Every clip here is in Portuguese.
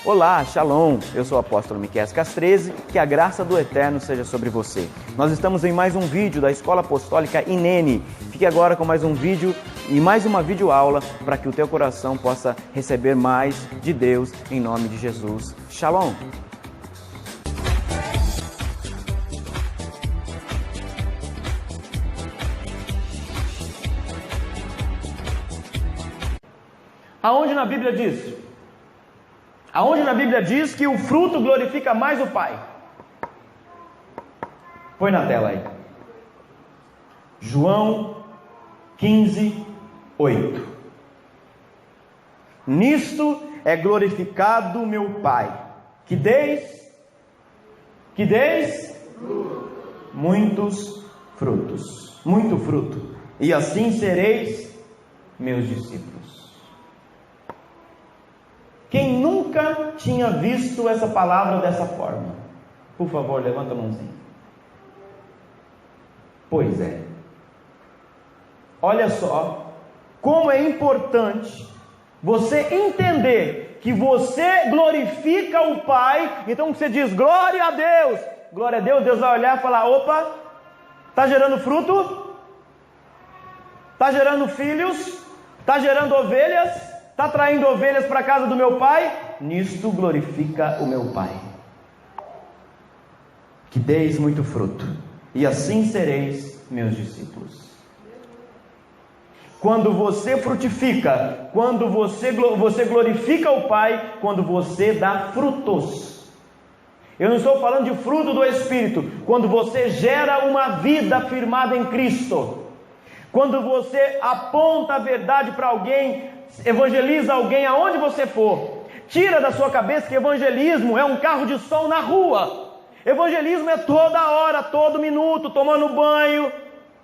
Olá, Shalom, eu sou o apóstolo Miqueias Castrezzi, que a graça do Eterno seja sobre você. Nós estamos em mais um vídeo da Escola Apostólica INENE. Fique agora com mais um vídeo e mais uma videoaula para que o teu coração possa receber mais de Deus em nome de Jesus. Shalom! Aonde na Bíblia diz? Aonde na Bíblia diz que o fruto glorifica mais o Pai? Põe na tela aí. João 15, 8. Nisto é glorificado meu Pai, que deis muitos frutos, muito fruto, e assim sereis meus discípulos. Quem nunca tinha visto essa palavra dessa forma? Por favor, levanta a mãozinha. Pois é. Olha só como é importante você entender que você glorifica o Pai. Então você diz glória a Deus. Glória a Deus, Deus vai olhar e falar: opa, está gerando fruto? Está gerando filhos? Está gerando ovelhas? Está traindo ovelhas para a casa do meu Pai? Nisto glorifica o meu Pai. Que deis muito fruto, e assim sereis meus discípulos. Quando você frutifica, quando você glorifica o Pai, quando você dá frutos. Eu não estou falando de fruto do Espírito. Quando você gera uma vida firmada em Cristo. Quando você aponta a verdade para alguém, evangeliza alguém aonde você for. Tira da sua cabeça que evangelismo é um carro de som na rua. Evangelismo é toda hora, todo minuto, tomando banho.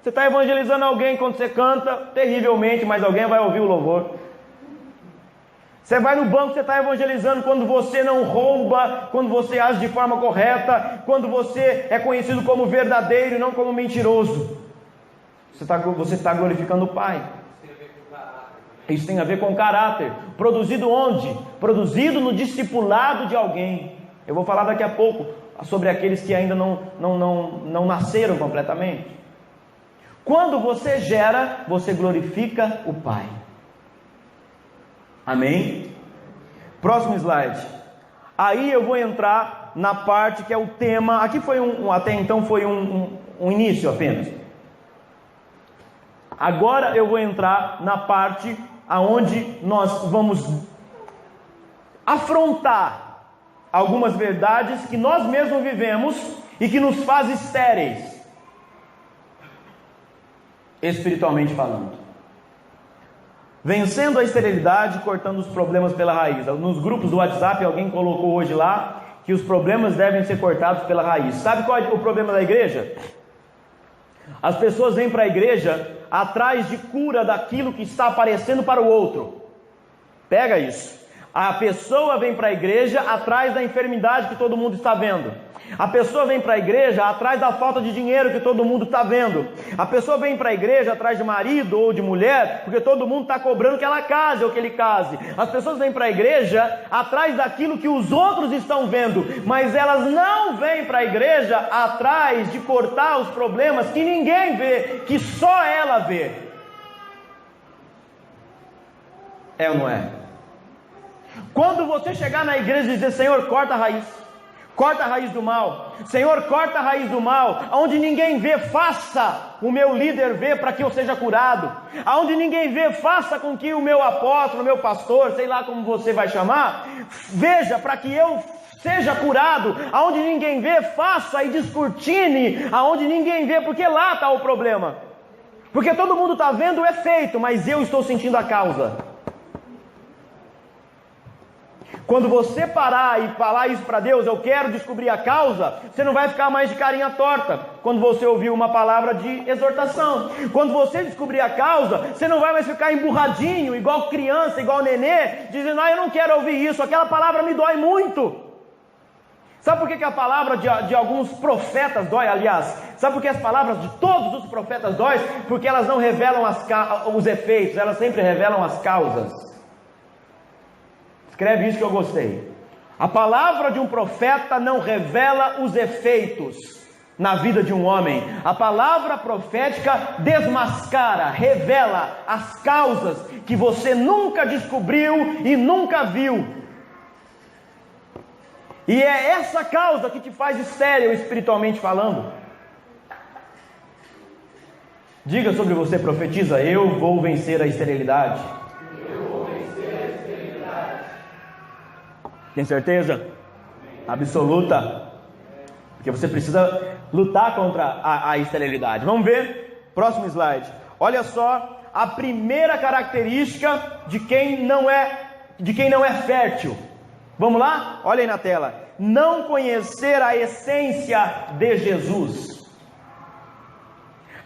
Você está evangelizando alguém quando você canta, terrivelmente, mas alguém vai ouvir o louvor. Você vai no banco, você está evangelizando quando você não rouba, quando você age de forma correta, quando você é conhecido como verdadeiro e não como mentiroso. Você está glorificando o Pai. Isso tem a ver com caráter. Produzido onde? Produzido no discipulado de alguém. Eu vou falar daqui a pouco sobre aqueles que ainda não nasceram completamente. Quando você gera, você glorifica o Pai. Amém? Próximo slide. Aí eu vou entrar na parte que é o tema. Aqui foi até então foi um início apenas. Agora eu vou entrar na parte aonde nós vamos afrontar algumas verdades que nós mesmos vivemos e que nos faz estéreis, espiritualmente falando. Vencendo a esterilidade, cortando os problemas pela raiz. Nos grupos do WhatsApp alguém colocou hoje lá que os problemas devem ser cortados pela raiz. Sabe qual é o problema da igreja? As pessoas vêm para a igreja atrás de cura daquilo que está aparecendo para o outro. Pega isso. A pessoa vem para a igreja atrás da enfermidade que todo mundo está vendo. A pessoa vem para a igreja atrás da falta de dinheiro que todo mundo está vendo. A pessoa vem para a igreja atrás de marido ou de mulher porque todo mundo está cobrando que ela case ou que ele case. As pessoas vêm para a igreja atrás daquilo que os outros estão vendo, mas elas não vêm para a igreja atrás de cortar os problemas que ninguém vê, que só ela vê. É ou não é? Quando você chegar na igreja e dizer: Senhor, corta a raiz. Corta a raiz do mal. Senhor, corta a raiz do mal. Aonde ninguém vê, faça o meu líder ver para que eu seja curado. Aonde ninguém vê, faça com que o meu apóstolo, o meu pastor, sei lá como você vai chamar, veja para que eu seja curado. Aonde ninguém vê, faça e descortine. Aonde ninguém vê, porque lá está o problema. Porque todo mundo está vendo o efeito, mas eu estou sentindo a causa. Quando você parar e falar isso para Deus, eu quero descobrir a causa, você não vai ficar mais de carinha torta quando você ouvir uma palavra de exortação. Quando você descobrir a causa, você não vai mais ficar emburradinho, igual criança, igual nenê, dizendo: eu não quero ouvir isso, aquela palavra me dói muito. Sabe por que a palavra de alguns profetas dói? Aliás, sabe por que as palavras de todos os profetas dói? Porque elas não revelam os efeitos, elas sempre revelam as causas. Escreve isso que eu gostei. A palavra de um profeta não revela os efeitos na vida de um homem. A palavra profética desmascara, revela as causas que você nunca descobriu e nunca viu. E é essa causa que te faz estéril espiritualmente falando. Diga sobre você, profetiza: eu vou vencer a esterilidade. Eu vou vencer a esterilidade. Tem certeza? Absoluta. Porque você precisa lutar contra a esterilidade. Vamos ver? Próximo slide. Olha só a primeira característica de quem não é fértil. Vamos lá? Olha aí na tela. Não conhecer a essência de Jesus.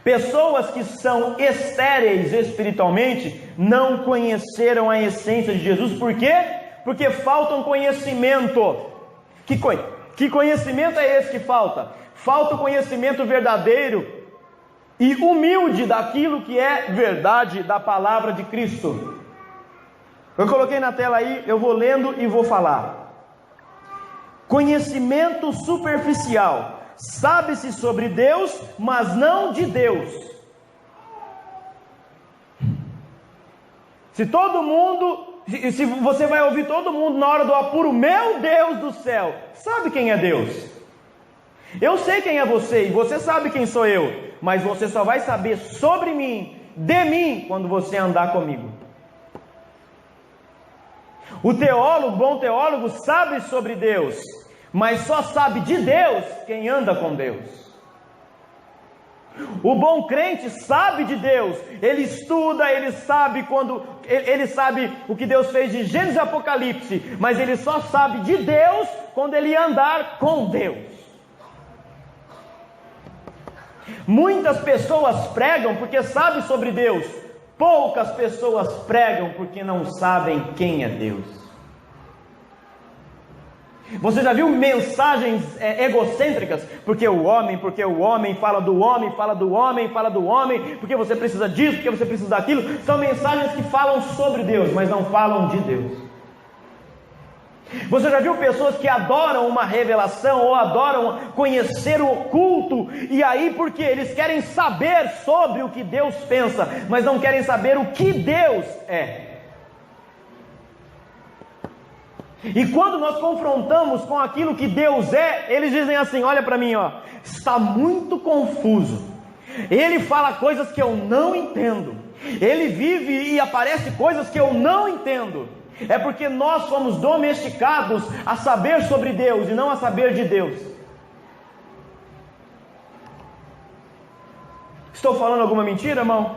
Pessoas que são estéreis espiritualmente não conheceram a essência de Jesus. Por quê? Porque falta um conhecimento. Que conhecimento é esse que falta? Falta o conhecimento verdadeiro e humilde daquilo que é verdade da palavra de Cristo. Eu coloquei na tela aí, eu vou lendo e vou falar. Conhecimento superficial. Sabe-se sobre Deus, mas não de Deus. Se você vai ouvir todo mundo na hora do apuro: meu Deus do céu, sabe quem é Deus? Eu sei quem é você e você sabe quem sou eu, mas você só vai saber sobre mim, de mim, quando você andar comigo. O bom teólogo sabe sobre Deus, mas só sabe de Deus quem anda com Deus. O bom crente sabe de Deus, ele estuda, ele sabe o que Deus fez de Gênesis e Apocalipse, mas ele só sabe de Deus quando ele andar com Deus. Muitas pessoas pregam porque sabem sobre Deus, poucas pessoas pregam porque não sabem quem é Deus. Você já viu mensagens egocêntricas? Porque o homem fala do homem, porque você precisa disso, porque você precisa daquilo. São mensagens que falam sobre Deus, mas não falam de Deus. Você já viu pessoas que adoram uma revelação ou adoram conhecer o oculto, e aí porque eles querem saber sobre o que Deus pensa, mas não querem saber o que Deus é. E quando nós confrontamos com aquilo que Deus é, eles dizem assim: olha para mim, está muito confuso, ele fala coisas que eu não entendo, ele vive e aparece coisas que eu não entendo. É porque nós somos domesticados a saber sobre Deus e não a saber de Deus. Estou falando alguma mentira, irmão?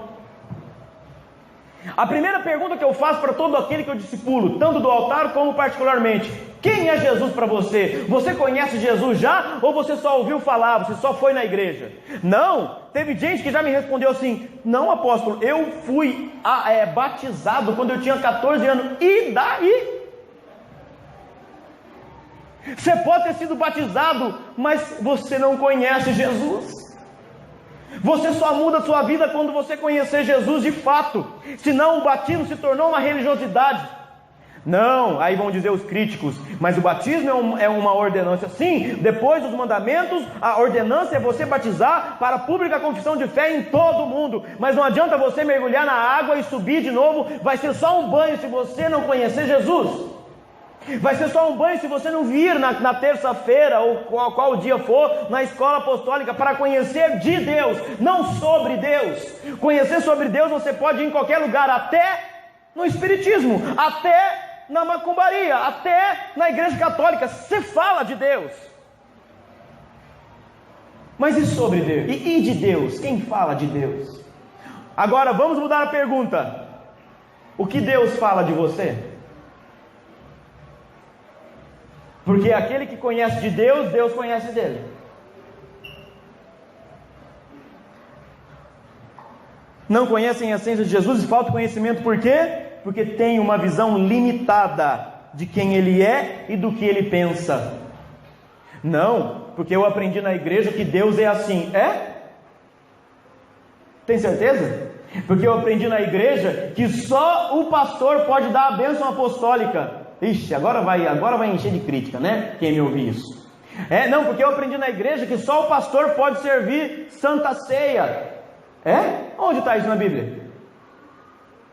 A primeira pergunta que eu faço para todo aquele que eu discipulo, tanto do altar como particularmente: quem é Jesus para você? Você conhece Jesus já? Ou você só ouviu falar, você só foi na igreja? Não, teve gente que já me respondeu assim: não, apóstolo, eu fui batizado quando eu tinha 14 anos. E daí? Você pode ter sido batizado, mas você não conhece Jesus. Você só muda a sua vida quando você conhecer Jesus de fato. Senão o batismo se tornou uma religiosidade. Não, aí vão dizer os críticos: mas o batismo é uma ordenança. Sim, depois dos mandamentos, a ordenança é você batizar para a pública confissão de fé em todo mundo. Mas não adianta você mergulhar na água e subir de novo. Vai ser só um banho se você não conhecer Jesus. Vai ser só um banho se você não vir na terça-feira ou qual dia for na escola apostólica para conhecer de Deus, não sobre Deus. Conhecer sobre Deus você pode ir em qualquer lugar, até no espiritismo, até na macumbaria, até na igreja católica. Você fala de Deus. Mas e sobre Deus? E de Deus? Quem fala de Deus? Agora vamos mudar a pergunta: o que Deus fala de você? Porque aquele que conhece de Deus, Deus conhece dele. Não conhecem a essência de Jesus e falta conhecimento. Por quê? Porque tem uma visão limitada de quem ele é e do que ele pensa. Não, porque eu aprendi na igreja que Deus é assim. É? Tem certeza? Porque eu aprendi na igreja que só o pastor pode dar a bênção apostólica. Ixi, agora vai encher de crítica, né? Quem me ouvir isso. Não, porque eu aprendi na igreja que só o pastor pode servir Santa Ceia. Onde está isso na Bíblia?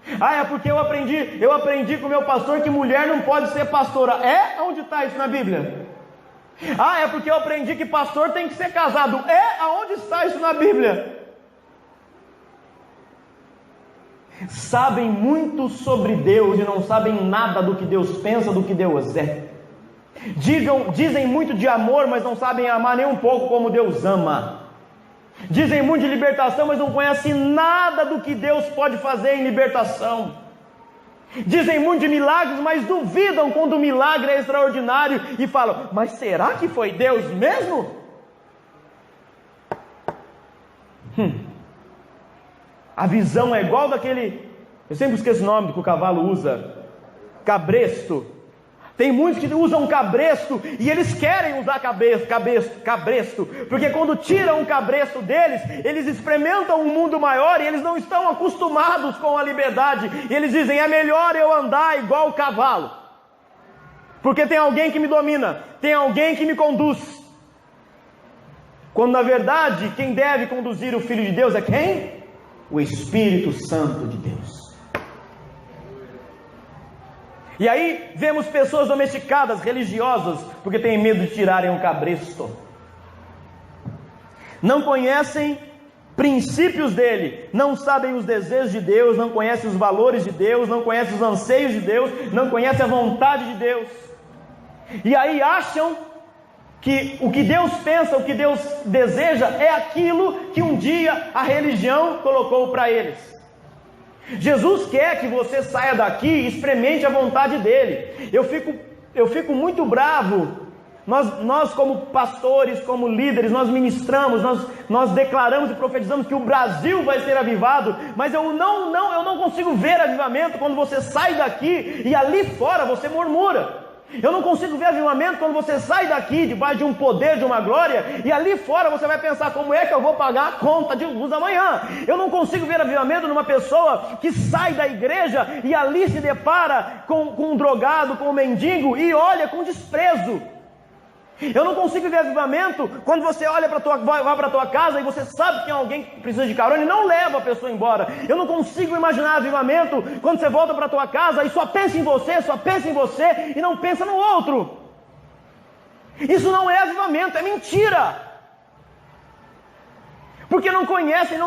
É porque eu aprendi com o meu pastor que mulher não pode ser pastora. Onde está isso na Bíblia? É porque eu aprendi que pastor tem que ser casado. Aonde está isso na Bíblia? Sabem muito sobre Deus e não sabem nada do que Deus pensa, do que Deus é. Dizem muito de amor, mas não sabem amar nem um pouco como Deus ama. Dizem muito de libertação, mas não conhecem nada do que Deus pode fazer em libertação. Dizem muito de milagres, mas duvidam quando o milagre é extraordinário e falam, mas será que foi Deus mesmo? A visão é igual daquele, eu sempre esqueço o nome que o cavalo usa, cabresto. Tem muitos que usam cabresto e eles querem usar cabresto, porque quando tiram o cabresto deles, eles experimentam um mundo maior e eles não estão acostumados com a liberdade. E eles dizem, é melhor eu andar igual o cavalo, porque tem alguém que me domina, tem alguém que me conduz. Quando na verdade, quem deve conduzir o Filho de Deus é quem? O Espírito Santo de Deus. E aí vemos pessoas domesticadas, religiosas, porque têm medo de tirarem o cabresto. Não conhecem princípios dele, não sabem os desejos de Deus, não conhecem os valores de Deus, não conhecem os anseios de Deus, não conhecem a vontade de Deus. E aí acham que o que Deus pensa, o que Deus deseja, é aquilo que um dia a religião colocou para eles. Jesus quer que você saia daqui e experimente a vontade dele. Eu fico muito bravo. Nós como pastores, como líderes, nós ministramos, nós declaramos e profetizamos que o Brasil vai ser avivado, mas eu não consigo ver avivamento quando você sai daqui e ali fora você murmura. Eu não consigo ver avivamento quando você sai daqui debaixo de um poder, de uma glória, e ali fora você vai pensar, como é que eu vou pagar a conta de luz amanhã? Eu não consigo ver avivamento numa pessoa que sai da igreja e ali se depara com um drogado, com um mendigo e olha com desprezo. Eu não consigo ver avivamento quando você olha vai para a tua casa e você sabe que tem alguém que precisa de carona e não leva a pessoa embora. Eu não consigo imaginar avivamento quando você volta para a tua casa e só pensa em você e não pensa no outro. Isso não é avivamento, é mentira. Porque não conhecem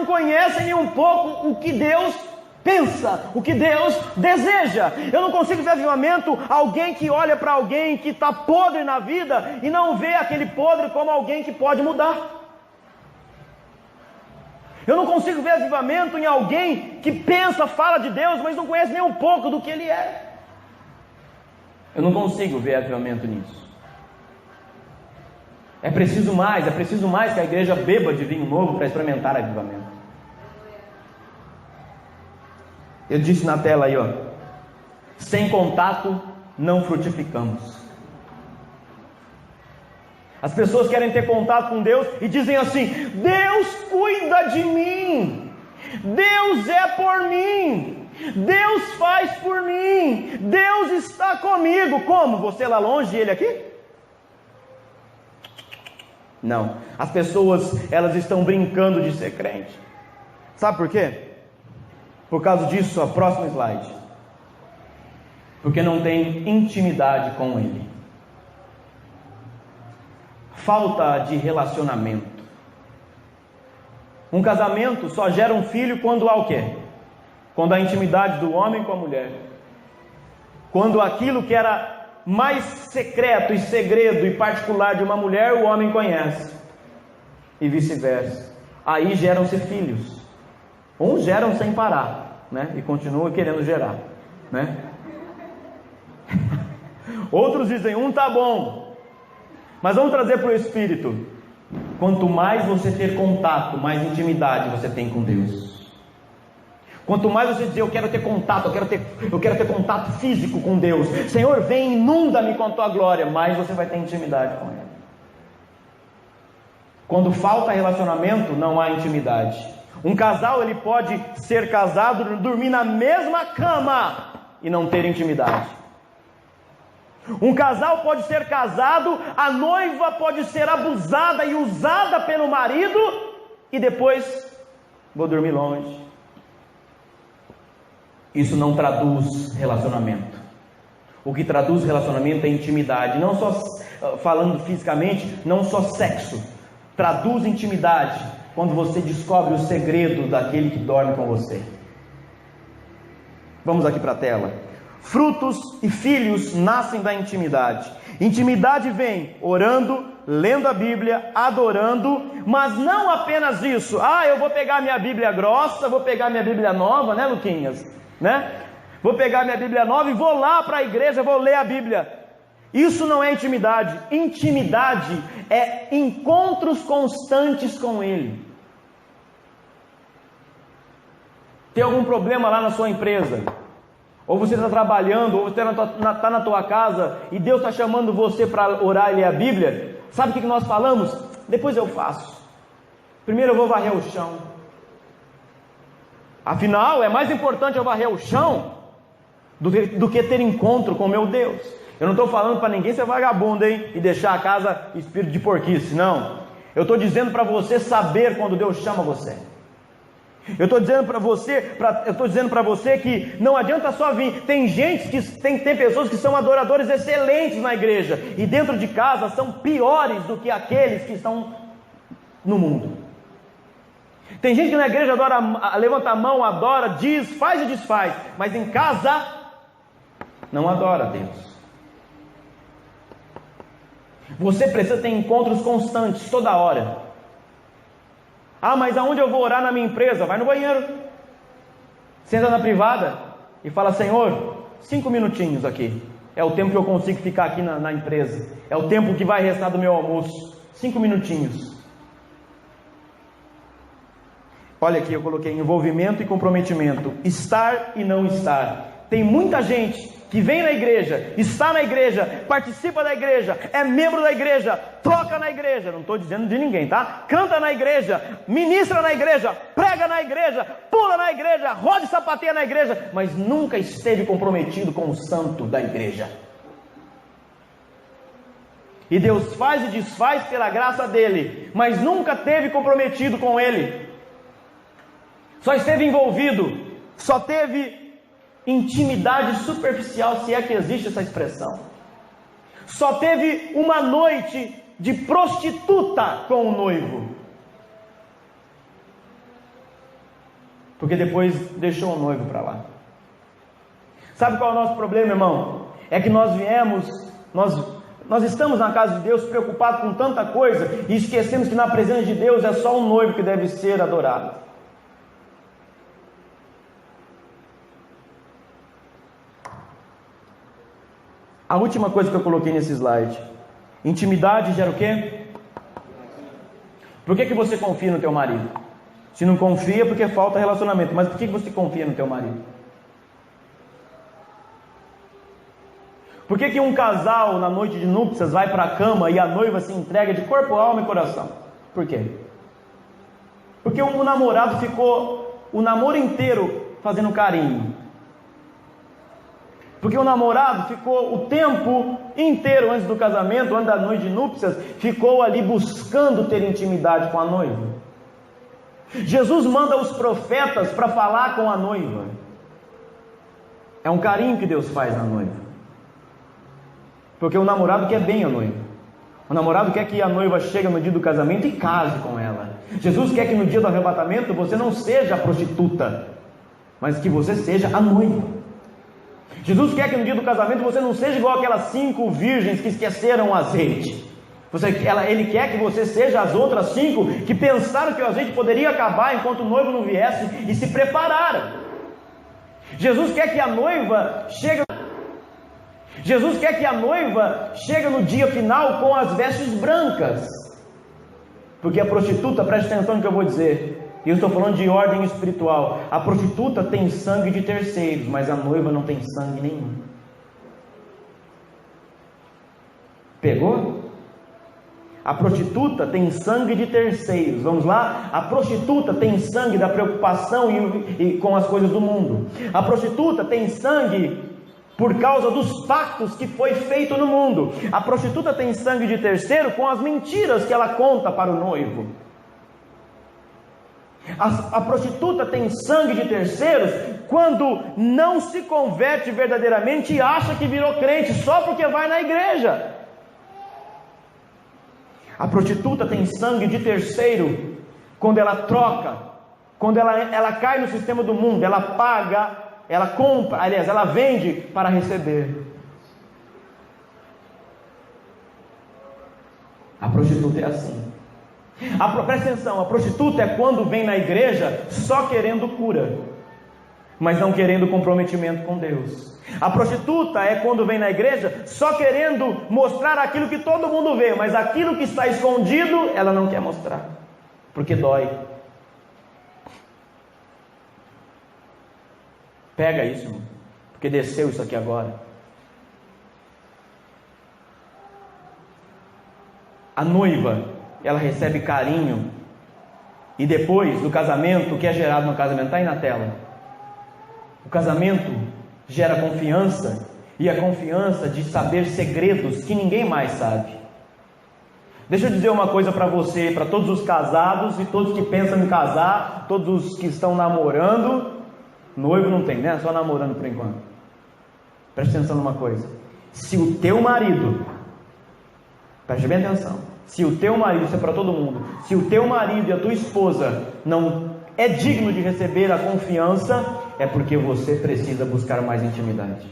nem um pouco o que Deus pensa, o que Deus deseja. Eu não consigo ver avivamento alguém que olha para alguém que está podre na vida e não vê aquele podre como alguém que pode mudar. Eu não consigo ver avivamento em alguém que pensa, fala de Deus, mas não conhece nem um pouco do que Ele é. Eu não consigo ver avivamento nisso. É preciso mais que a igreja beba de vinho novo para experimentar avivamento. Eu disse na tela aí, sem contato não frutificamos. As pessoas querem ter contato com Deus e dizem assim, Deus cuida de mim, Deus é por mim, Deus faz por mim, Deus está comigo. Como? Você lá longe e Ele aqui? Não, as pessoas, elas estão brincando de ser crente. Sabe por quê? Por causa disso, a próxima slide. Porque não tem intimidade com Ele. Falta de relacionamento. Um casamento só gera um filho quando há o quê? Quando há intimidade do homem com a mulher. Quando aquilo que era mais secreto e segredo e particular de uma mulher, o homem conhece. E vice-versa. Aí geram-se filhos. Uns geram sem parar, né? E continuam querendo gerar, né? Outros dizem, tá bom. Mas vamos trazer para o Espírito. Quanto mais você ter contato, mais intimidade você tem com Deus. Quanto mais você dizer, eu quero ter contato, eu quero ter contato físico com Deus. Senhor, vem, inunda-me com a tua glória. Mais você vai ter intimidade com Ele. Quando falta relacionamento, não há intimidade. Um casal, ele pode ser casado, dormir na mesma cama e não ter intimidade. Um casal pode ser casado, a noiva pode ser abusada e usada pelo marido, e depois, vou dormir longe. Isso não traduz relacionamento. O que traduz relacionamento é intimidade, não só falando fisicamente, não só sexo. Traduz intimidade quando você descobre o segredo daquele que dorme com você. Vamos aqui para a tela. Frutos e filhos nascem da intimidade. Intimidade vem orando, lendo a Bíblia, adorando, mas não apenas isso. Eu vou pegar minha Bíblia grossa, vou pegar minha Bíblia nova, né, Luquinhas? Vou pegar minha Bíblia nova e vou lá para a igreja, vou ler a Bíblia. Isso não é intimidade. Intimidade é encontros constantes com Ele. Tem algum problema lá na sua empresa? Ou você está trabalhando, ou você está na tua casa e Deus está chamando você para orar e ler a Bíblia? Sabe o que nós falamos? Depois eu faço. Primeiro eu vou varrer o chão. Afinal, é mais importante eu varrer o chão do que ter encontro com meu Deus. Eu não estou falando para ninguém ser vagabundo, hein? E deixar a casa espírito de porquice, não. Eu estou dizendo para você saber quando Deus chama você. Eu estou dizendo para você que não adianta só vir. Tem gente que tem pessoas que são adoradores excelentes na igreja e dentro de casa são piores do que aqueles que estão no mundo. Tem gente que na igreja adora, levanta a mão, adora, diz, faz e desfaz, mas em casa não adora a Deus. Você precisa ter encontros constantes toda hora. Mas aonde eu vou orar na minha empresa? Vai no banheiro, senta na privada e fala: Senhor, 5 minutinhos aqui, é o tempo que eu consigo ficar aqui na empresa, é o tempo que vai restar do meu almoço, 5 minutinhos. Olha aqui, eu coloquei envolvimento e comprometimento, estar e não estar. Tem muita gente que vem na igreja, está na igreja, participa da igreja, é membro da igreja, toca na igreja, não estou dizendo de ninguém, tá? Canta na igreja, ministra na igreja, prega na igreja, pula na igreja, roda e sapateia na igreja, mas nunca esteve comprometido com o santo da igreja. E Deus faz e desfaz pela graça dele, mas nunca esteve comprometido com ele. Só esteve envolvido, só teve intimidade superficial, se é que existe essa expressão. Só teve uma noite de prostituta com o noivo, porque depois deixou o noivo para lá. Sabe qual é o nosso problema, irmão? É que nós estamos na casa de Deus preocupados com tanta coisa e esquecemos que na presença de Deus é só o noivo que deve ser adorado. A última coisa que eu coloquei nesse slide: intimidade gera o quê? Por que você confia no teu marido? Se não confia, porque falta relacionamento. Mas por que você confia no teu marido? Por que um casal na noite de núpcias vai para a cama e a noiva se entrega de corpo, alma e coração? Por quê? Porque o namorado ficou o namoro inteiro fazendo carinho. Porque o namorado ficou o tempo inteiro antes do casamento, antes da noite de núpcias, ficou ali buscando ter intimidade com a noiva. Jesus manda os profetas para falar com a noiva. É um carinho que Deus faz na noiva. Porque o namorado quer bem a noiva. O namorado quer que a noiva chegue no dia do casamento e case com ela. Jesus quer que no dia do arrebatamento você não seja a prostituta, mas que você seja a noiva. Jesus quer que no dia do casamento você não seja igual aquelas 5 virgens que esqueceram o azeite. Ele quer que você seja as outras 5 que pensaram que o azeite poderia acabar enquanto o noivo não viesse e se prepararam. Jesus quer que a noiva chegue no dia final com as vestes brancas. Porque a prostituta, preste atenção no que eu vou dizer, e eu estou falando de ordem espiritual. A prostituta tem sangue de terceiros, mas a noiva não tem sangue nenhum. Pegou? A prostituta tem sangue de terceiros. Vamos lá? A prostituta tem sangue da preocupação e com as coisas do mundo. A prostituta tem sangue por causa dos pactos que foi feito no mundo. A prostituta tem sangue de terceiro com as mentiras que ela conta para o noivo. A prostituta tem sangue de terceiros quando não se converte verdadeiramente e acha que virou crente só porque vai na igreja. A prostituta tem sangue de terceiro quando ela troca, quando ela cai no sistema do mundo, ela paga, ela compra, aliás, ela vende para receber. A prostituta é assim. Presta atenção, a prostituta é quando vem na igreja só querendo cura, mas não querendo comprometimento com Deus. A prostituta é quando vem na igreja só querendo mostrar aquilo que todo mundo vê, mas aquilo que está escondido ela não quer mostrar, porque dói. Pega isso, irmão, porque desceu isso aqui agora. A noiva, ela recebe carinho, e depois do casamento, o que é gerado no casamento, está aí na tela. O casamento gera confiança, e a confiança de saber segredos que ninguém mais sabe. Deixa eu dizer uma coisa para você, para todos os casados e todos que pensam em casar, todos os que estão namorando. Noivo não tem, né? Só namorando por enquanto. Preste atenção numa coisa: se o teu marido, preste bem atenção, se o teu marido, isso é para todo mundo, se o teu marido e a tua esposa não é digno de receber a confiança, é porque você precisa buscar mais intimidade.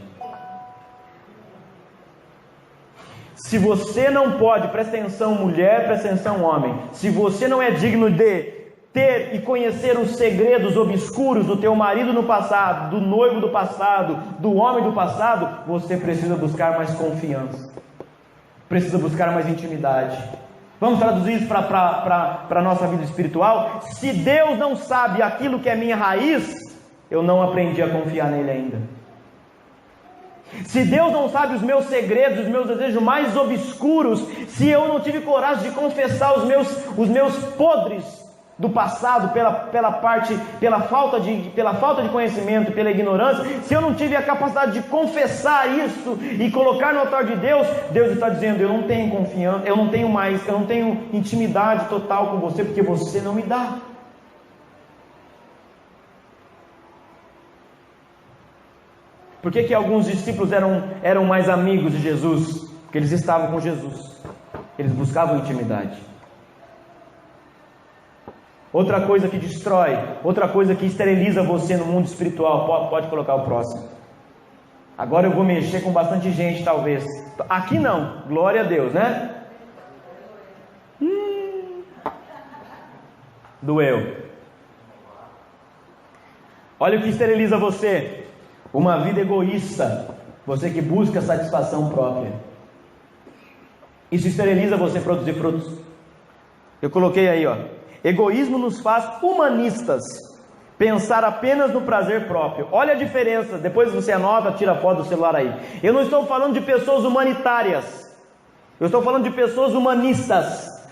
Se você não pode, presta atenção mulher, presta atenção homem, se você não é digno de ter e conhecer os segredos obscuros do teu marido no passado, do noivo do passado, do homem do passado, você precisa buscar mais confiança, precisa buscar mais intimidade. Vamos traduzir isso para a nossa vida espiritual? Se Deus não sabe aquilo que é minha raiz, eu não aprendi a confiar nele ainda. Se Deus não sabe os meus segredos, os meus desejos mais obscuros, se eu não tive coragem de confessar os meus podres do passado, pela falta de conhecimento, pela ignorância, se eu não tive a capacidade de confessar isso e colocar no altar de Deus, Deus está dizendo: eu não tenho confiança, eu não tenho intimidade total com você, porque você não me dá. Por que alguns discípulos eram mais amigos de Jesus? Porque eles estavam com Jesus, eles buscavam intimidade. Outra coisa que destrói, outra coisa que esteriliza você no mundo espiritual, pode colocar o próximo. Agora eu vou mexer com bastante gente, talvez. Aqui não, glória a Deus, né? Doeu. Olha o que esteriliza você: uma vida egoísta, você que busca satisfação própria. Isso esteriliza você produzir frutos. Eu coloquei aí, ó. Egoísmo nos faz humanistas, pensar apenas no prazer próprio. Olha a diferença, depois você anota, tira a foto do celular aí. Eu não estou falando de pessoas humanitárias, eu estou falando de pessoas humanistas.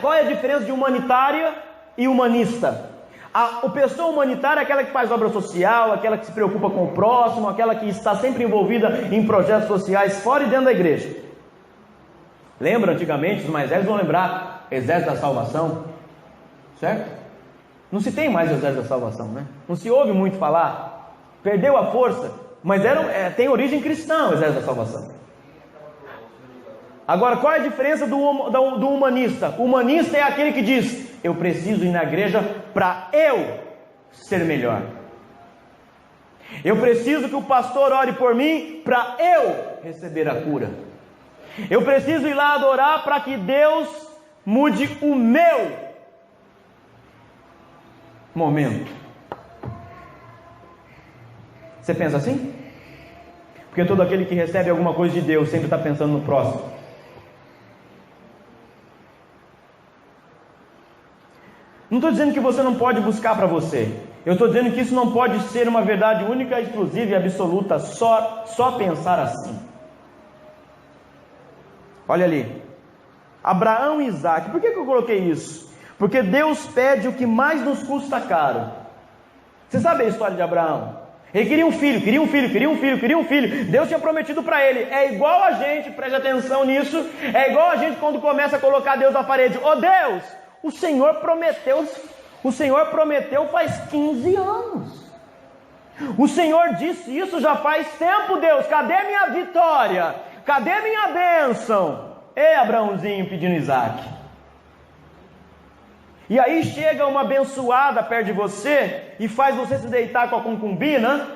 Qual é a diferença de humanitária e humanista? A pessoa humanitária é aquela que faz obra social, aquela que se preocupa com o próximo, aquela que está sempre envolvida em projetos sociais fora e dentro da igreja. Lembra antigamente, os mais velhos vão lembrar, Exército da Salvação, certo? Não se tem mais o Exército da Salvação, né? Não se ouve muito falar, perdeu a força, mas tem origem cristã o Exército da Salvação. Agora, qual é a diferença do humanista? O humanista é aquele que diz: eu preciso ir na igreja para eu ser melhor. Eu preciso que o pastor ore por mim para eu receber a cura. Eu preciso ir lá adorar para que Deus mude o meu momento. Você pensa assim? Porque todo aquele que recebe alguma coisa de Deus sempre está pensando no próximo. Não estou dizendo que você não pode buscar para você. Eu estou dizendo que isso não pode ser uma verdade única, exclusiva e absoluta, só pensar assim. Olha ali, Abraão e Isaac. Por que eu coloquei isso? Porque Deus pede o que mais nos custa caro. Você sabe a história de Abraão? Ele queria um filho, queria um filho, queria um filho, queria um filho. Deus tinha prometido para ele. É igual a gente, preste atenção nisso. É igual a gente quando começa a colocar Deus na parede. Ô Deus, o Senhor prometeu faz 15 anos. O Senhor disse isso já faz tempo, Deus. Cadê minha vitória? Cadê minha bênção? Ei, Abraãozinho pedindo Isaac. E aí chega uma abençoada perto de você e faz você se deitar com a concubina,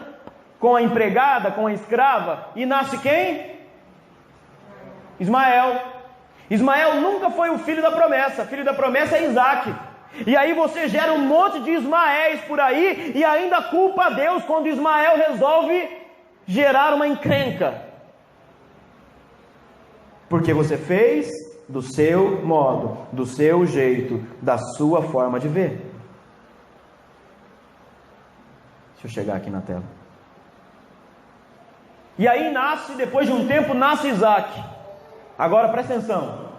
com a empregada, com a escrava, e nasce quem? Ismael. Ismael nunca foi o filho da promessa. O filho da promessa é Isaac. E aí você gera um monte de Ismaéis por aí e ainda culpa a Deus quando Ismael resolve gerar uma encrenca. Porque você fez do seu modo, do seu jeito, da sua forma de ver. Deixa eu chegar aqui na tela. E aí nasce, depois de um tempo, nasce Isaac. Agora presta atenção.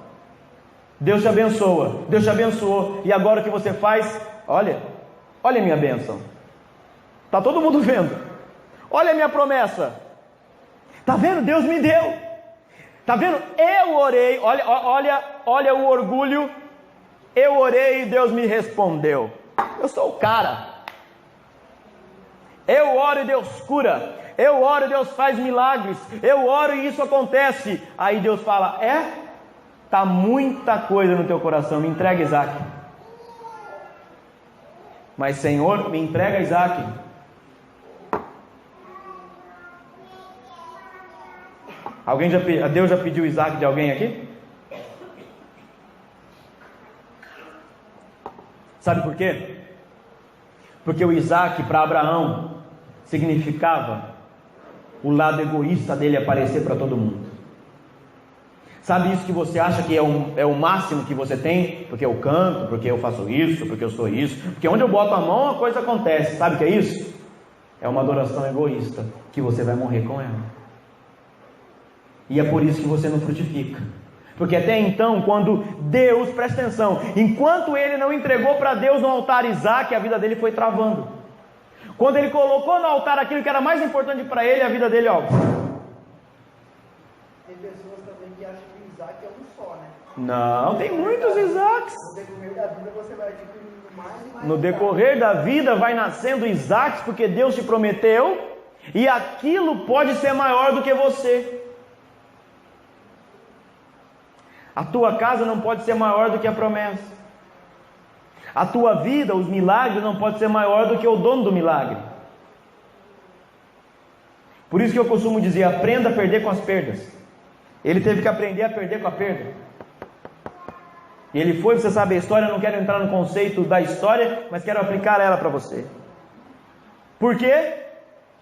Deus te abençoa, Deus te abençoou. E agora o que você faz? Olha a minha bênção. Está todo mundo vendo. Olha a minha promessa. Está vendo? Deus me deu. Está vendo? Eu orei, olha o orgulho. Eu orei e Deus me respondeu. Eu sou o cara. Eu oro e Deus cura. Eu oro e Deus faz milagres. Eu oro e isso acontece. Aí Deus fala, está muita coisa no teu coração, me entrega Isaac. Mas Senhor, me entrega Isaac. Deus já pediu Isaac de alguém aqui? Sabe por quê? Porque o Isaac para Abraão significava o lado egoísta dele aparecer para todo mundo. Sabe isso que você acha que é o máximo que você tem? Porque eu canto, porque eu faço isso, porque eu sou isso. Porque onde eu boto a mão a coisa acontece. Sabe o que é isso? É uma adoração egoísta, que você vai morrer com ela. E é por isso que você não frutifica. Porque até então, quando Deus, presta atenção, enquanto ele não entregou para Deus no altar Isaac, a vida dele foi travando. Quando ele colocou no altar aquilo que era mais importante para ele, a vida dele, Tem pessoas também que acham que Isaac é um só, né? Não, tem muitos Isaacs. No decorrer da vida você vai adquirindo mais e mais. No decorrer da vida vai nascendo Isaacs, porque Deus te prometeu, e aquilo pode ser maior do que você. A tua casa não pode ser maior do que a promessa. A tua vida, os milagres, não pode ser maior do que o dono do milagre. Por isso que eu costumo dizer, aprenda a perder com as perdas. Ele teve que aprender a perder com a perda. E ele foi, você sabe a história, eu não quero entrar no conceito da história, mas quero aplicar ela para você. Por quê?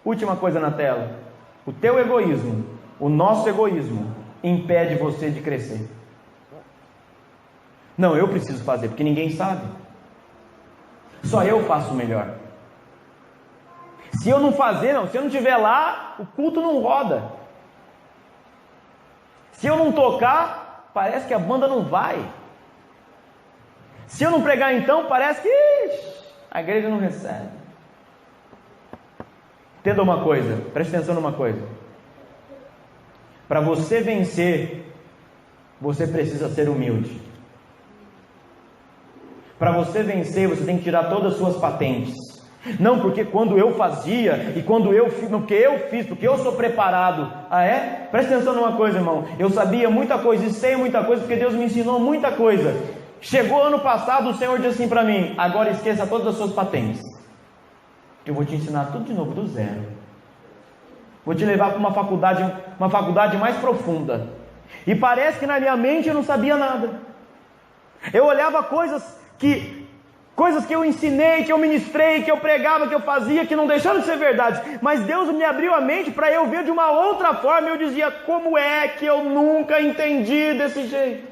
Última coisa na tela. O teu egoísmo, o nosso egoísmo, impede você de crescer. Não, eu preciso fazer, porque ninguém sabe. Só eu faço melhor. Se eu não fazer, se eu não estiver lá, o culto não roda. Se eu não tocar, parece que a banda não vai. Se eu não pregar então, parece que a igreja não recebe. Entenda uma coisa, preste atenção numa coisa. Para você vencer, você precisa ser humilde. Para você vencer, você tem que tirar todas as suas patentes. Não porque quando eu fazia, e quando eu fiz, porque eu fiz, porque eu sou preparado. Ah é? Presta atenção numa coisa, irmão. Eu sabia muita coisa e sei muita coisa, porque Deus me ensinou muita coisa. Chegou ano passado, o Senhor disse assim para mim, agora esqueça todas as suas patentes. Eu vou te ensinar tudo de novo, do zero. Vou te levar para uma faculdade mais profunda. E parece que na minha mente eu não sabia nada. Eu olhava coisas que eu ensinei, que eu ministrei, que eu pregava, que eu fazia, que não deixaram de ser verdade. Mas Deus me abriu a mente para eu ver de uma outra forma. Eu dizia, como é que eu nunca entendi desse jeito?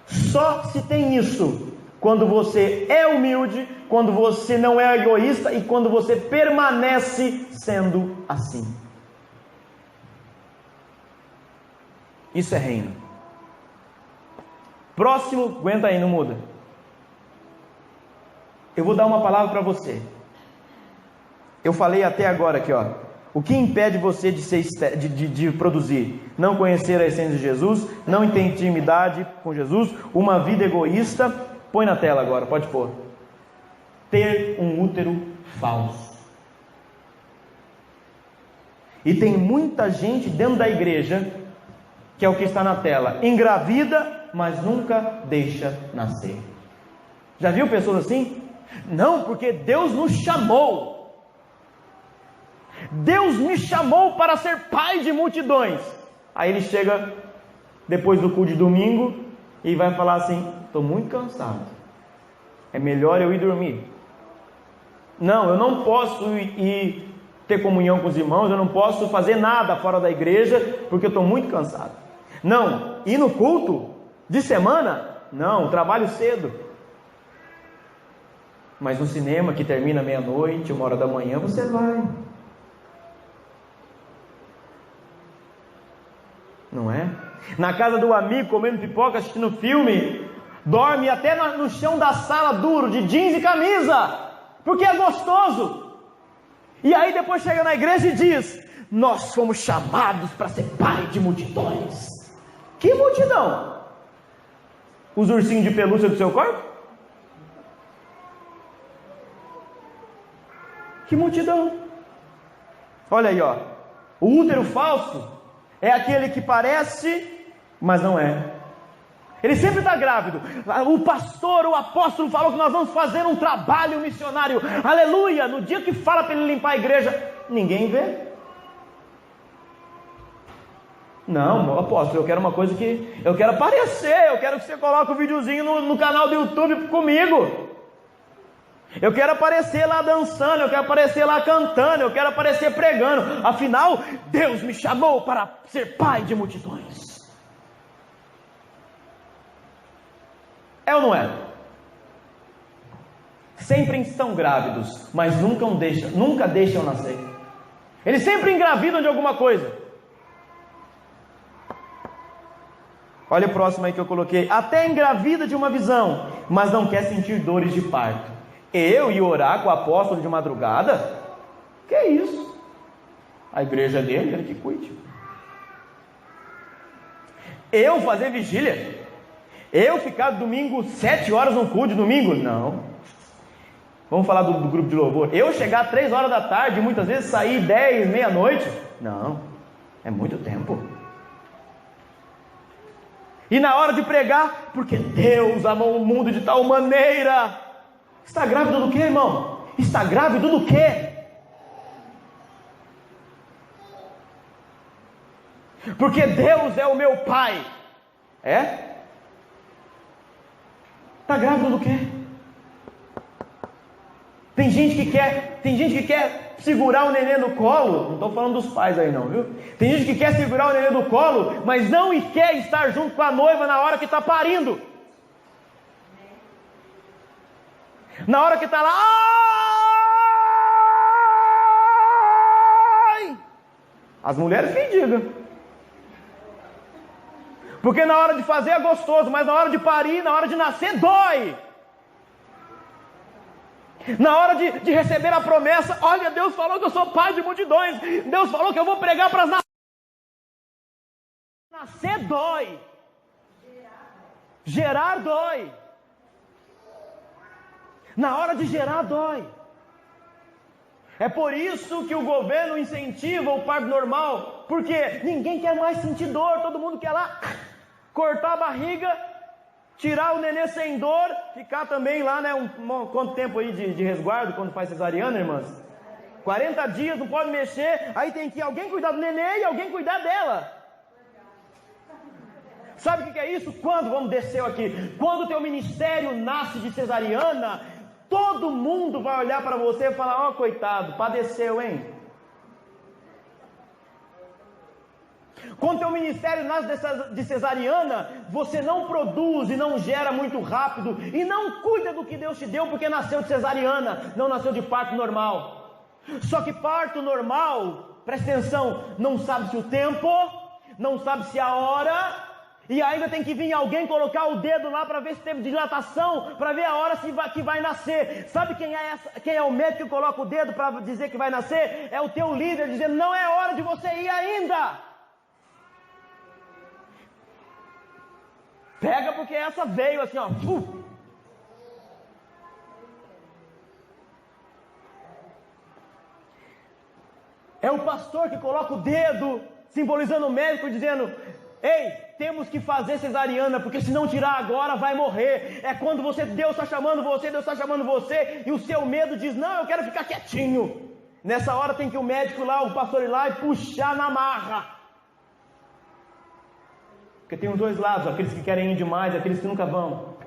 Só se tem isso quando você é humilde, quando você não é egoísta e quando você permanece sendo assim. Isso é reino. Próximo, aguenta aí, não muda. Eu vou dar uma palavra para você. Eu falei até agora aqui, ó. O que impede você de produzir? Não conhecer a essência de Jesus, não ter intimidade com Jesus, uma vida egoísta. Põe na tela agora, pode pôr. Ter um útero falso. E tem muita gente dentro da igreja, que é o que está na tela, engravida, mas nunca deixa nascer. Já viu pessoas assim? Não, porque Deus nos chamou. Deus me chamou para ser pai de multidões. Aí ele chega depois do culto de domingo e vai falar assim: estou muito cansado, é melhor eu ir dormir. Não, eu não posso ir ter comunhão com os irmãos, eu não posso fazer nada fora da igreja porque eu estou muito cansado. Não, ir no culto de semana? Não, trabalho cedo. Mas no cinema que termina meia-noite, 1h da manhã, você vai. Não é? Na casa do amigo, comendo pipoca, assistindo filme, dorme até no chão da sala duro, de jeans e camisa, porque é gostoso. E aí depois chega na igreja e diz: nós fomos chamados para ser pai de multidões. Que multidão? Os ursinhos de pelúcia do seu corpo? Que multidão? Olha aí, ó. O útero falso é aquele que parece, mas não é. Ele sempre está grávido. O pastor, o apóstolo falou que nós vamos fazer um trabalho missionário. Aleluia! No dia que fala para ele limpar a igreja, ninguém vê. Não, apóstolo, eu quero uma coisa que... eu quero aparecer, eu quero que você coloque o videozinho no canal do YouTube comigo. Eu quero aparecer lá dançando, eu quero aparecer lá cantando, eu quero aparecer pregando. Afinal, Deus me chamou para ser pai de multidões. É ou não é? Sempre estão grávidos, mas nunca deixam nascer. Eles sempre engravidam de alguma coisa. Olha o próximo aí que eu coloquei. Até engravida de uma visão, mas não quer sentir dores de parto. Eu ir orar com o apóstolo de madrugada? Que é isso? A igreja dele, ele que cuide. Eu fazer vigília? Eu ficar domingo 7 horas no culto de domingo? Não. Vamos falar do grupo de louvor. Eu chegar 3 horas da tarde, muitas vezes sair 10, meia-noite? Não. É muito tempo. E na hora de pregar, porque Deus amou o mundo de tal maneira. Está grávido do que, irmão? Está grávido do que? Porque Deus é o meu pai. É? Está grávido do que? Tem gente que quer segurar o neném no colo. Não estou falando dos pais aí não, viu? Tem gente que quer segurar o neném no colo, mas não quer estar junto com a noiva na hora que está parindo. Na hora que está lá, ai! As mulheres que digam. Porque na hora de fazer é gostoso, mas na hora de parir, na hora de nascer, dói. Na hora de receber a promessa, olha, Deus falou que eu sou pai de multidões. Deus falou que eu vou pregar para as nações. Nascer dói. Gerar dói. Na hora de gerar dói. É por isso que o governo incentiva o parto normal, porque ninguém quer mais sentir dor, todo mundo quer lá cortar a barriga, tirar o nenê sem dor, ficar também lá, né, quanto tempo aí de resguardo quando faz cesariana, irmãs? 40 dias, não pode mexer, aí tem que alguém cuidar do nenê e alguém cuidar dela. Sabe o que é isso? Quando, vamos descer aqui, quando o teu ministério nasce de cesariana, todo mundo vai olhar para você e falar: ó, coitado, padeceu, hein? Quando o teu ministério nasce de cesariana, você não produz e não gera muito rápido e não cuida do que Deus te deu, porque nasceu de cesariana, não nasceu de parto normal. Só que parto normal, presta atenção, não sabe se o tempo, não sabe se a hora E ainda tem que vir alguém colocar o dedo lá para ver se teve dilatação, para ver a hora que vai nascer. Sabe quem é o médico que coloca o dedo para dizer que vai nascer? É o teu líder dizendo, não é hora de você ir ainda. Pega porque essa veio assim, ó. É o pastor que coloca o dedo, simbolizando o médico, dizendo, ei, temos que fazer cesariana, porque se não tirar agora vai morrer. É quando Deus está chamando você, e o seu medo diz, não, eu quero ficar quietinho. Nessa hora tem que o médico lá, o pastor ir lá e puxar na marra. Porque tem os dois lados, aqueles que querem ir demais, aqueles que nunca vão.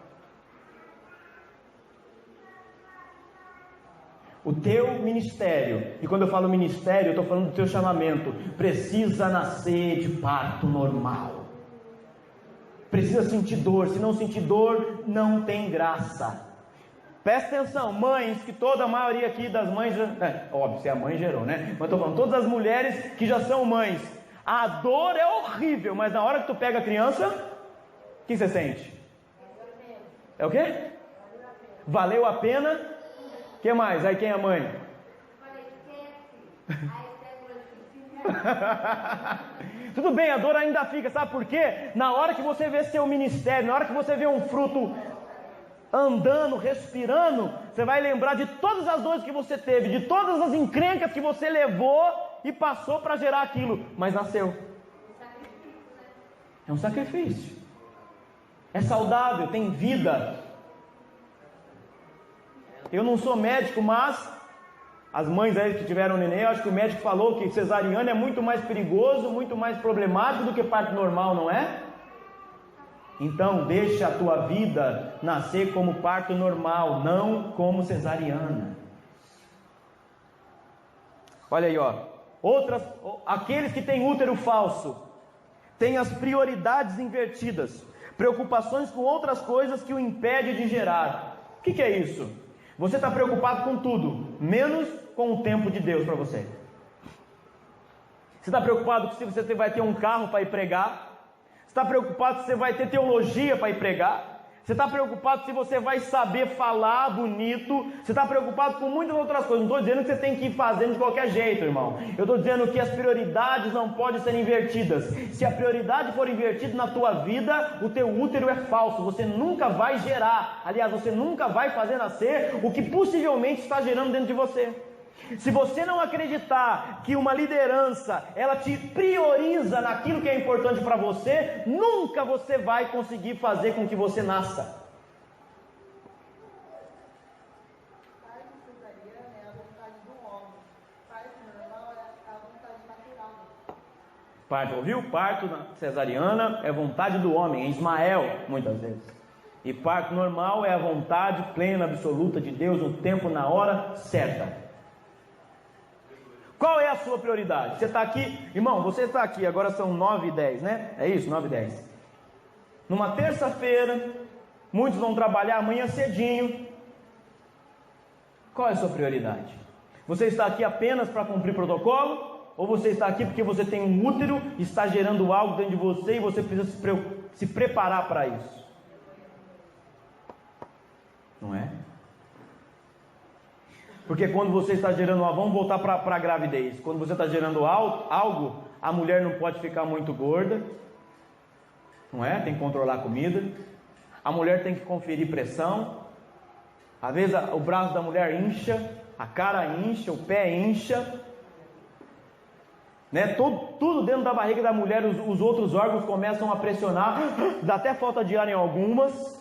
O teu ministério, e quando eu falo ministério, eu estou falando do teu chamamento, precisa nascer de parto normal. Precisa sentir dor, se não sentir dor, não tem graça. Presta atenção, mães, que toda a maioria aqui das mães, óbvio, se a mãe gerou, né? Mas estou falando, todas as mulheres que já são mães, a dor é horrível, mas na hora que tu pega a criança, o que você sente? É o quê? Valeu a pena. O que mais? Aí quem é a mãe? Tudo bem, a dor ainda fica, sabe por quê? Na hora que você vê seu ministério, na hora que você vê um fruto andando, respirando, você vai lembrar de todas as dores que você teve, de todas as encrencas que você levou e passou para gerar aquilo, mas nasceu. É um sacrifício. É saudável, tem vida. Eu não sou médico, mas as mães aí que tiveram neném, eu acho que o médico falou que cesariana é muito mais perigoso, muito mais problemático do que parto normal, não é? Então deixa a tua vida nascer como parto normal, não como cesariana. Olha aí, ó. Aqueles que têm útero falso têm as prioridades invertidas, preocupações com outras coisas que o impedem de gerar. O que é isso? Você está preocupado com tudo, menos com o tempo de Deus para você. Você está preocupado se você vai ter um carro para ir pregar? Você está preocupado se você vai ter teologia para ir pregar? Você está preocupado se você vai saber falar bonito? Você está preocupado com muitas outras coisas. Não estou dizendo que você tem que ir fazendo de qualquer jeito, irmão. Eu estou dizendo que as prioridades não podem ser invertidas. Se a prioridade for invertida na tua vida, o teu útero é falso. Você nunca vai gerar. Aliás, você nunca vai fazer nascer o que possivelmente está gerando dentro de você. Se você não acreditar que uma liderança, ela te prioriza naquilo que é importante para você, nunca você vai conseguir fazer com que você nasça. Parto cesariana é a vontade do homem. Parto normal é a vontade natural. Parto, ouviu? Parto cesariana é vontade do homem, é Ismael, muitas vezes. E parto normal é a vontade plena, absoluta de Deus, no tempo, na hora certa. Qual é a sua prioridade? Você está aqui, irmão, você está aqui, agora são 9h10, né? É isso, 9h10. Numa terça-feira, muitos vão trabalhar amanhã cedinho. Qual é a sua prioridade? Você está aqui apenas para cumprir protocolo? Ou você está aqui porque você tem um útero, está gerando algo dentro de você e você precisa se preparar para isso? Não é? Porque quando você está gerando, vamos voltar para a gravidez. Quando você está gerando algo, a mulher não pode ficar muito gorda, não é? Tem que controlar a comida. A mulher tem que conferir pressão. Às vezes o braço da mulher incha, a cara incha, o pé incha, né? Tudo dentro da barriga da mulher, os outros órgãos começam a pressionar, dá até falta de ar em algumas.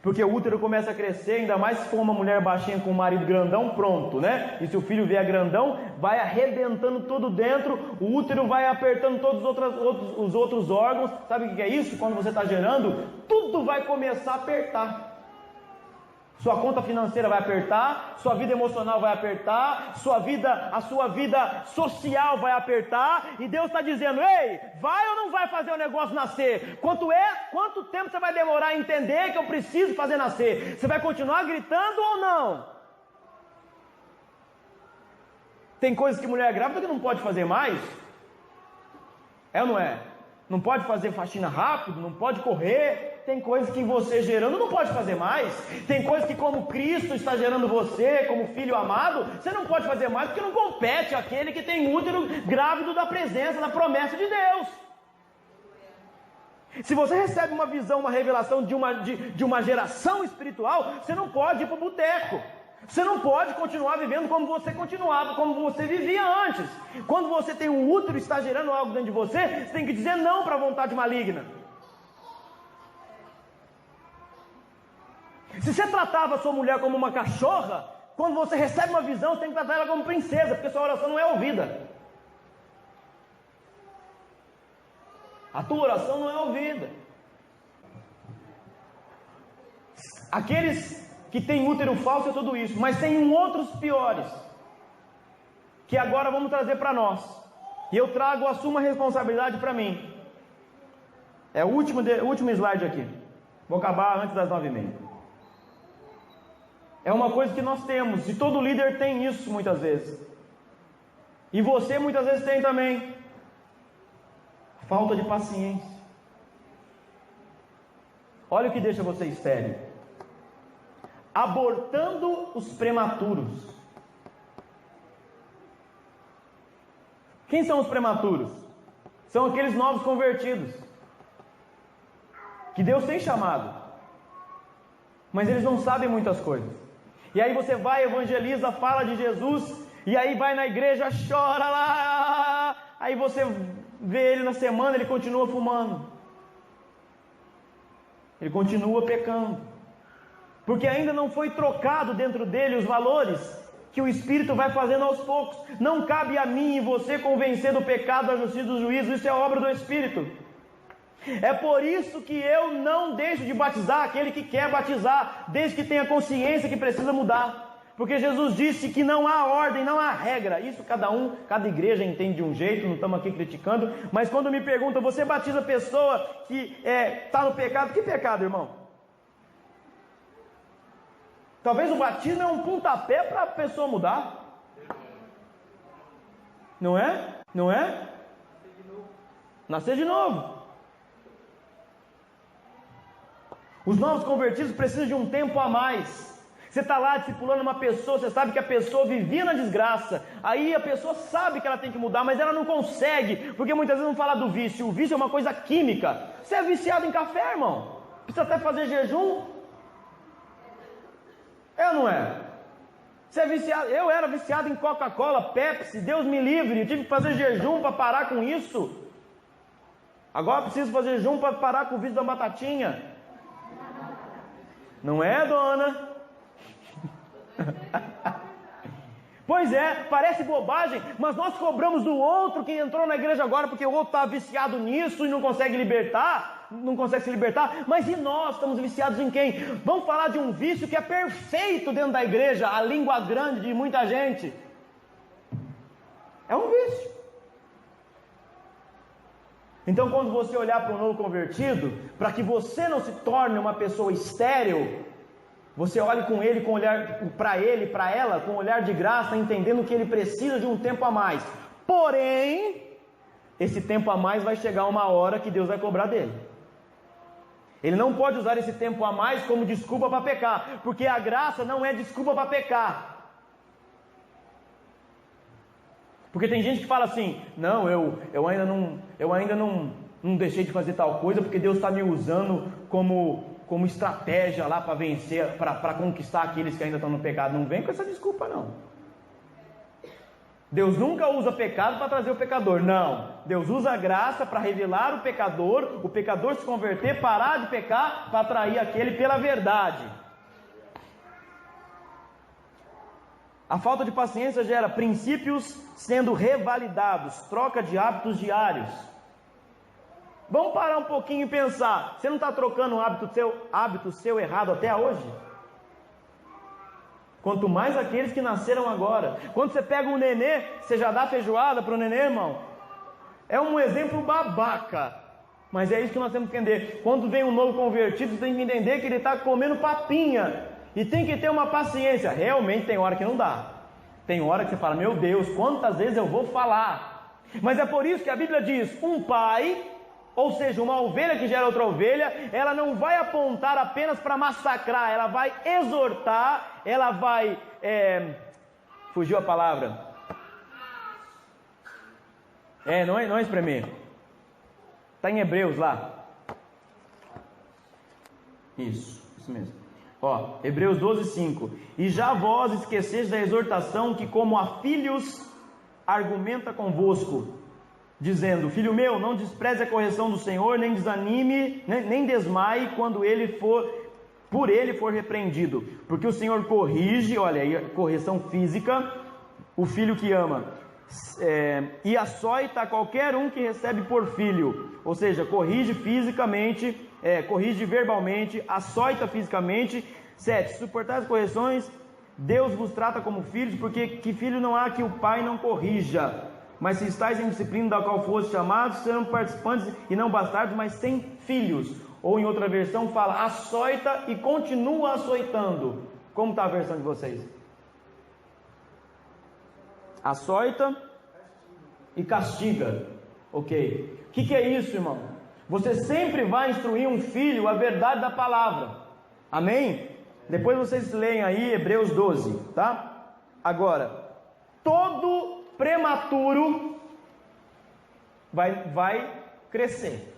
Porque o útero começa a crescer, ainda mais se for uma mulher baixinha com o marido grandão, pronto, né? E se o filho vier grandão, vai arrebentando tudo dentro, o útero vai apertando todos os outros órgãos. Sabe o que é isso? Quando você está gerando, tudo vai começar a apertar. Sua conta financeira vai apertar, sua vida emocional vai apertar, a sua vida social vai apertar, e Deus está dizendo, ei, vai ou não vai fazer o negócio nascer? Quanto tempo você vai demorar a entender que eu preciso fazer nascer? Você vai continuar gritando ou não? Tem coisas que mulher grávida que não pode fazer mais? É ou não é? não pode fazer faxina rápido, não pode correr. Tem coisas que você gerando não pode fazer mais. Tem coisas que, como Cristo está gerando você, como filho amado, você não pode fazer mais, porque não compete àquele que tem útero grávido da presença, da promessa de Deus. Se você recebe uma visão, uma revelação de uma geração espiritual, você não pode ir para o boteco. Você não pode continuar vivendo como você continuava, como você vivia antes. Quando você tem um útero e está gerando algo dentro de você, você tem que dizer não para a vontade maligna. Se você tratava a sua mulher como uma cachorra, quando você recebe uma visão, você tem que tratar ela como princesa, porque sua oração não é ouvida. A tua oração não é ouvida. Aqueles que têm útero falso é tudo isso, mas tem outros piores, que agora vamos trazer para nós. E eu trago a suma responsabilidade para mim. É o último slide aqui. Vou acabar antes das 9h30. É uma coisa que nós temos, e todo líder tem isso muitas vezes. E você muitas vezes tem também. Falta de paciência. Olha o que deixa você estéril. Abortando os prematuros. Quem são os prematuros? São aqueles novos convertidos, que Deus tem chamado, mas eles não sabem muitas coisas. E aí você vai, evangeliza, fala de Jesus, e aí vai na igreja, chora lá. Aí você vê ele na semana, ele continua fumando, ele continua pecando, porque ainda não foi trocado dentro dele os valores que o Espírito vai fazendo aos poucos. Não cabe a mim e você convencer do pecado, da justiça e do juízo. Isso é obra do Espírito. É por isso que eu não deixo de batizar aquele que quer batizar, desde que tenha consciência que precisa mudar. Porque Jesus disse que não há ordem, não há regra. Isso cada igreja entende de um jeito, não estamos aqui criticando. Mas quando me perguntam, você batiza a pessoa que está no pecado? Que pecado, irmão? Talvez o batismo é um pontapé para a pessoa mudar. Não é? Não é? Nascer de novo. Os novos convertidos precisam de um tempo a mais. Você está lá discipulando uma pessoa, você sabe que a pessoa vivia na desgraça. Aí a pessoa sabe que ela tem que mudar, mas ela não consegue, porque muitas vezes não fala do vício. O vício é uma coisa química. Você é viciado em café, irmão? Precisa até fazer jejum? É ou não é? Você é viciado? Eu era viciado em Coca-Cola, Pepsi, Deus me livre. Eu tive que fazer jejum para parar com isso. Agora eu preciso fazer jejum para parar com o vício da batatinha. Não é, dona? Pois é, parece bobagem, mas nós cobramos do outro que entrou na igreja agora porque o outro está viciado nisso e não consegue se libertar. Mas e nós estamos viciados em quem? Vamos falar de um vício que é perfeito dentro da igreja, a língua grande de muita gente. É um vício. Então, quando você olhar para um novo convertido, para que você não se torne uma pessoa estéril, você olhe com ele, com olhar para ele, para ela, com um olhar de graça, entendendo que ele precisa de um tempo a mais. Porém, esse tempo a mais vai chegar uma hora que Deus vai cobrar dele. Ele não pode usar esse tempo a mais como desculpa para pecar, porque a graça não é desculpa para pecar. Porque tem gente que fala assim: não, eu ainda não deixei de fazer tal coisa porque Deus está me usando como estratégia lá para vencer, para conquistar aqueles que ainda estão no pecado. Não vem com essa desculpa, não. Deus nunca usa pecado para trazer o pecador, não. Deus usa a graça para revelar o pecador se converter, parar de pecar, para atrair aquele pela verdade. A falta de paciência gera princípios sendo revalidados, troca de hábitos diários. Vamos parar um pouquinho e pensar: você não está trocando um hábito seu errado até hoje? Quanto mais aqueles que nasceram agora. Quando você pega um nenê, você já dá feijoada para o nenê, irmão? É um exemplo babaca, mas é isso que nós temos que entender. Quando vem um novo convertido, você tem que entender que ele está comendo papinha, e tem que ter uma paciência. Realmente tem hora que não dá. Tem hora que você fala: meu Deus, quantas vezes eu vou falar? Mas é por isso que a Bíblia diz: um pai Ou seja, uma ovelha que gera outra ovelha, ela não vai apontar apenas para massacrar, ela vai exortar, ela vai... fugiu a palavra. Não é espremer. Está em Hebreus lá. Isso mesmo. Hebreus 12:5. E já vós esqueceis da exortação que como a filhos argumenta convosco, dizendo: filho meu, não despreze a correção do Senhor, nem desanime, nem desmaie quando por ele for repreendido, porque o Senhor corrige, olha aí, correção física, o filho que ama, e açoita qualquer um que recebe por filho, ou seja, corrige fisicamente, corrige verbalmente, açoita fisicamente. 7. Suportar as correções, Deus vos trata como filhos, porque que filho não há que o pai não corrija? Mas se estáis em disciplina da qual foste chamados, serão participantes e não bastardos, mas sem filhos. Ou em outra versão fala, açoita e continua açoitando. Como está a versão de vocês? Açoita e castiga. Ok. O que é isso, irmão? Você sempre vai instruir um filho a verdade da palavra. Amém? Depois vocês leem aí Hebreus 12, tá? Agora, todo prematuro vai crescer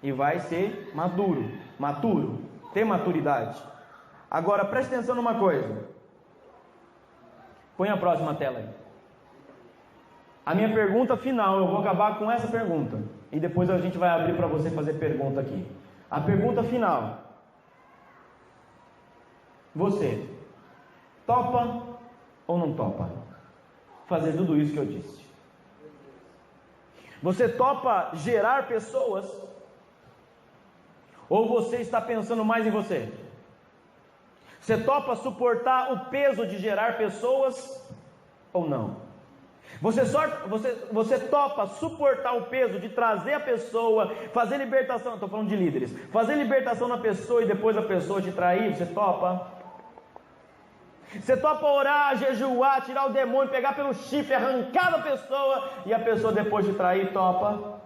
e vai ser maturo, ter maturidade. Agora preste atenção numa coisa. Põe a próxima tela aí. A minha pergunta final, eu vou acabar com essa pergunta e depois a gente vai abrir para você fazer pergunta aqui. A pergunta final: você topa ou não topa fazer tudo isso que eu disse? Você topa gerar pessoas? Ou você está pensando mais em você? Você topa suportar o peso de gerar pessoas ou não? Você topa suportar o peso de trazer a pessoa, fazer libertação? Estou falando de líderes. Fazer libertação na pessoa e depois a pessoa te trair? Você topa? Você topa orar, jejuar, tirar o demônio, pegar pelo chifre, arrancar da pessoa e a pessoa depois te trair? Topa?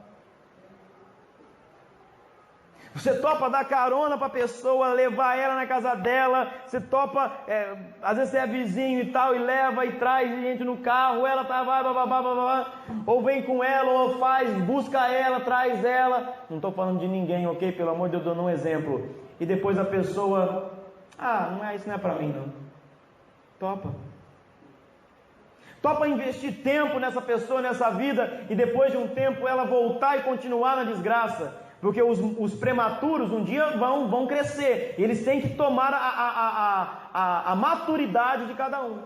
Você topa dar carona para a pessoa, levar ela na casa dela? Você topa, às vezes você é vizinho e tal, e leva e traz gente no carro, ela tá, ou vem com ela, ou busca ela, traz ela. Não estou falando de ninguém, ok? Pelo amor de Deus, dando um exemplo. E depois a pessoa, isso não é para mim não. Topa investir tempo nessa pessoa, nessa vida, e depois de um tempo ela voltar e continuar na desgraça? Porque os prematuros um dia vão crescer. Eles têm que tomar a maturidade de cada um.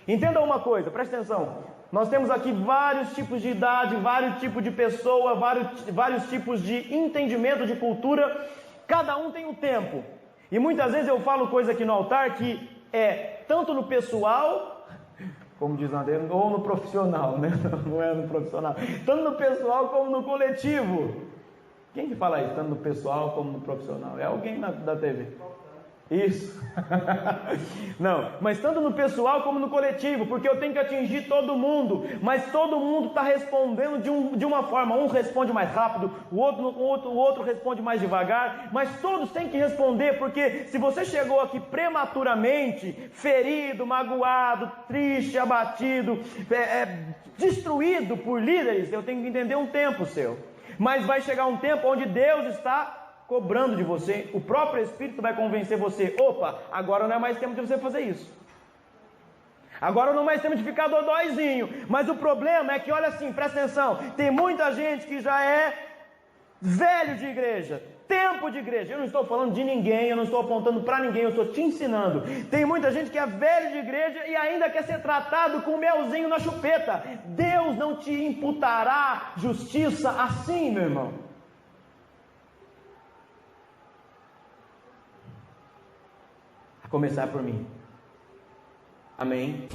Entenda uma coisa, preste atenção. Nós temos aqui vários tipos de idade, vários tipos de pessoa, vários tipos de entendimento de cultura. Cada um tem um tempo. E muitas vezes eu falo coisa aqui no altar que é tanto no pessoal, como diz André, ou no profissional, né? Não é no profissional. Tanto no pessoal como no coletivo. Quem que fala isso, tanto no pessoal como no profissional? É alguém da TV. Isso. Não, mas tanto no pessoal como no coletivo, porque eu tenho que atingir todo mundo, mas todo mundo está respondendo de uma forma. Um responde mais rápido, o outro responde mais devagar, mas todos têm que responder, porque se você chegou aqui prematuramente, ferido, magoado, triste, abatido, destruído por líderes, eu tenho que entender um tempo seu. Mas vai chegar um tempo onde Deus está cobrando de você, o próprio Espírito vai convencer você: opa, agora não é mais tempo de você fazer isso, agora não é mais tempo de ficar dodóizinho. Mas o problema é que, olha assim, presta atenção, tem muita gente que já é velho de igreja, tempo de igreja. Eu não estou falando de ninguém, eu não estou apontando para ninguém, eu estou te ensinando. Tem muita gente que é velho de igreja e ainda quer ser tratado com melzinho na chupeta. Deus não te imputará justiça assim, meu irmão. A começar por mim. Amém.